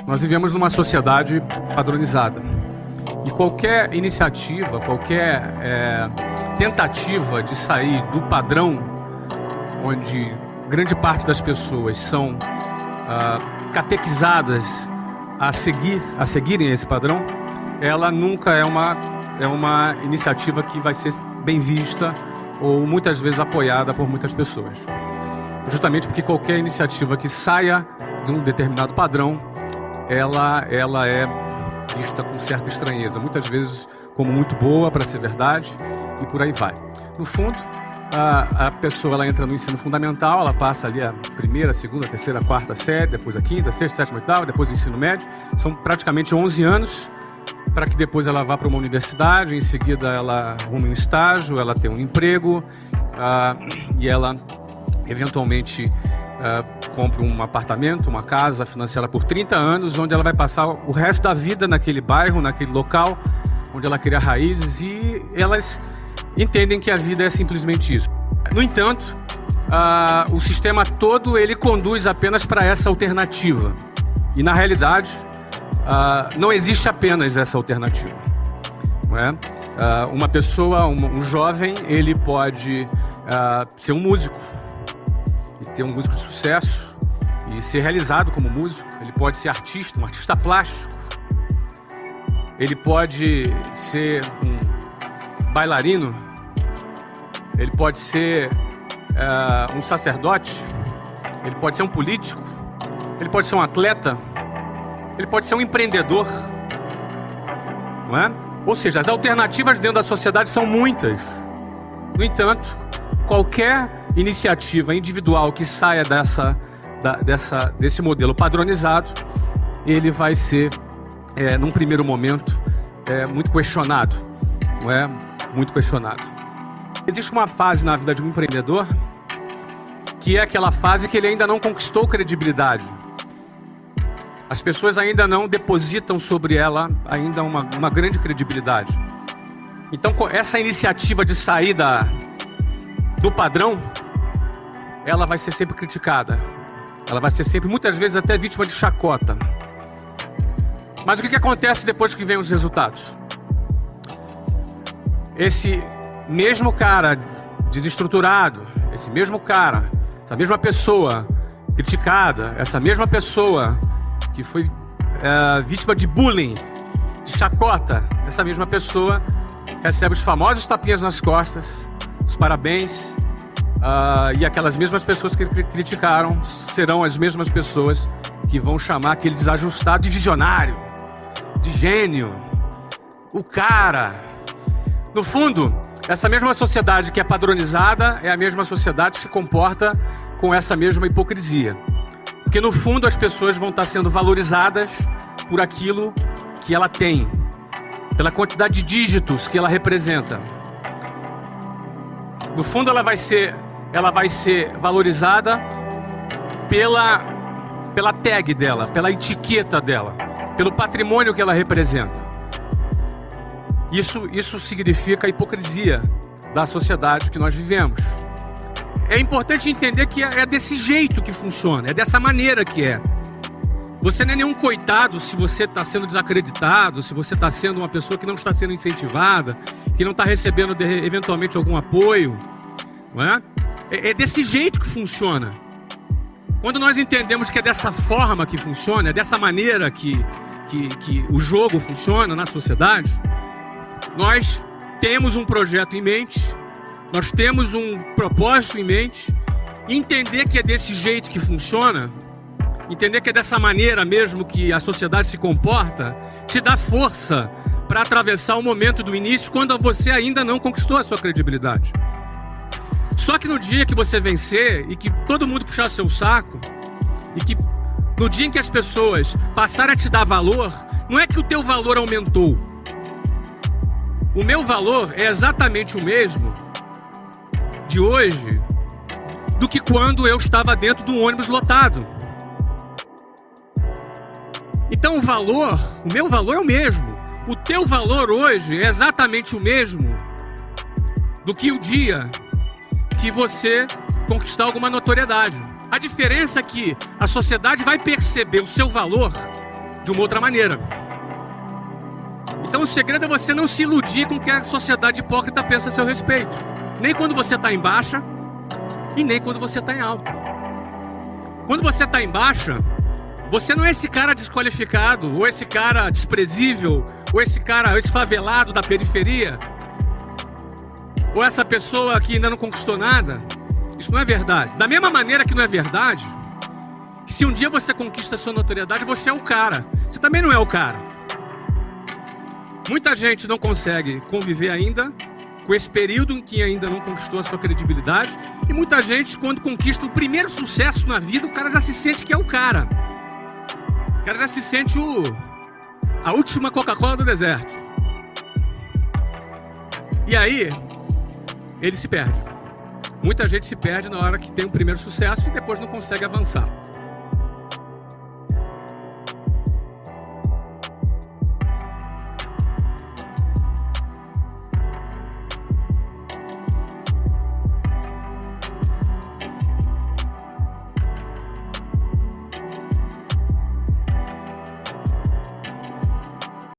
Nós vivemos numa sociedade padronizada. E qualquer iniciativa, qualquer tentativa de sair do padrão, onde grande parte das pessoas são catequizadas a seguirem esse padrão, ela nunca é uma iniciativa que vai ser bem vista ou muitas vezes apoiada por muitas pessoas. Justamente porque qualquer iniciativa que saia de um determinado padrão, ela é vista com certa estranheza, muitas vezes como muito boa para ser verdade e por aí vai. No fundo, a pessoa ela entra no ensino fundamental, ela passa ali a primeira, segunda, terceira, quarta série, depois a quinta, sexta, sétima, oitava, depois o ensino médio. São praticamente 11 anos para que depois ela vá para uma universidade, em seguida ela arrume um estágio, ela tem um emprego e ela eventualmente compra um apartamento, uma casa financiada por 30 anos, onde ela vai passar o resto da vida naquele bairro, naquele local, onde ela cria raízes, e elas entendem que a vida é simplesmente isso. No entanto, o sistema todo ele conduz apenas para essa alternativa. E na realidade, não existe apenas essa alternativa. Não é? Uma pessoa, um jovem, ele pode ser um músico, e ter um músico de sucesso, e ser realizado como músico. Ele pode ser artista, um artista plástico. Ele pode ser um bailarino. Ele pode ser um sacerdote. Ele pode ser um político. Ele pode ser um atleta. Ele pode ser um empreendedor. Não é? Ou seja, as alternativas dentro da sociedade são muitas. No entanto, qualquer iniciativa individual que saia desse modelo padronizado, ele vai ser, num primeiro momento, muito questionado. Não é? Muito questionado. Existe uma fase na vida de um empreendedor que é aquela fase que ele ainda não conquistou credibilidade. As pessoas ainda não depositam sobre ela ainda uma grande credibilidade. Então, essa iniciativa de sair do padrão, ela vai ser sempre criticada. Ela vai ser sempre, muitas vezes, até vítima de chacota. Mas o que acontece depois que vem os resultados? Esse mesmo cara desestruturado, esse mesmo cara, essa mesma pessoa criticada, essa mesma pessoa que foi vítima de bullying, de chacota, essa mesma pessoa recebe os famosos tapinhas nas costas, os parabéns, e aquelas mesmas pessoas que criticaram serão as mesmas pessoas que vão chamar aquele desajustado de visionário, de gênio, o cara. No fundo, essa mesma sociedade que é padronizada é a mesma sociedade que se comporta com essa mesma hipocrisia. Porque no fundo as pessoas vão estar sendo valorizadas por aquilo que ela tem, pela quantidade de dígitos que ela representa. No fundo ela vai ser valorizada pela tag dela, pela etiqueta dela, pelo patrimônio que ela representa. Isso significa a hipocrisia da sociedade que nós vivemos. É importante entender que é desse jeito que funciona, é dessa maneira que é. Você não é nenhum coitado se você está sendo desacreditado, se você está sendo uma pessoa que não está sendo incentivada, que não está recebendo eventualmente algum apoio. Não é? É desse jeito que funciona. Quando nós entendemos que é dessa forma que funciona, é dessa maneira que o jogo funciona na sociedade, nós temos um projeto em mente, nós temos um propósito em mente. Entender que é desse jeito que funciona, entender que é dessa maneira mesmo que a sociedade se comporta, te dá força para atravessar o momento do início, quando você ainda não conquistou a sua credibilidade. Só que no dia que você vencer e que todo mundo puxar seu saco, e que no dia em que as pessoas passarem a te dar valor, não é que o teu valor aumentou. O meu valor é exatamente o mesmo de hoje do que quando eu estava dentro de um ônibus lotado. Então o meu valor é o mesmo. O teu valor hoje é exatamente o mesmo do que o dia que você conquistar alguma notoriedade. A diferença é que a sociedade vai perceber o seu valor de uma outra maneira. Então o segredo é você não se iludir com o que a sociedade hipócrita pensa a seu respeito. Nem quando você está em baixa e nem quando você está em alta. Quando você está em baixa, você não é esse cara desqualificado, ou esse cara desprezível, ou esse cara, esse favelado da periferia, ou essa pessoa que ainda não conquistou nada. Isso não é verdade. Da mesma maneira que não é verdade, que se um dia você conquista a sua notoriedade, você é o cara. Você também não é o cara. Muita gente não consegue conviver ainda com esse período em que ainda não conquistou a sua credibilidade. E muita gente, quando conquista o primeiro sucesso na vida, o cara já se sente que é o cara. O cara já se sente a última Coca-Cola do deserto. E aí, ele se perde. Muita gente se perde na hora que tem o primeiro sucesso e depois não consegue avançar.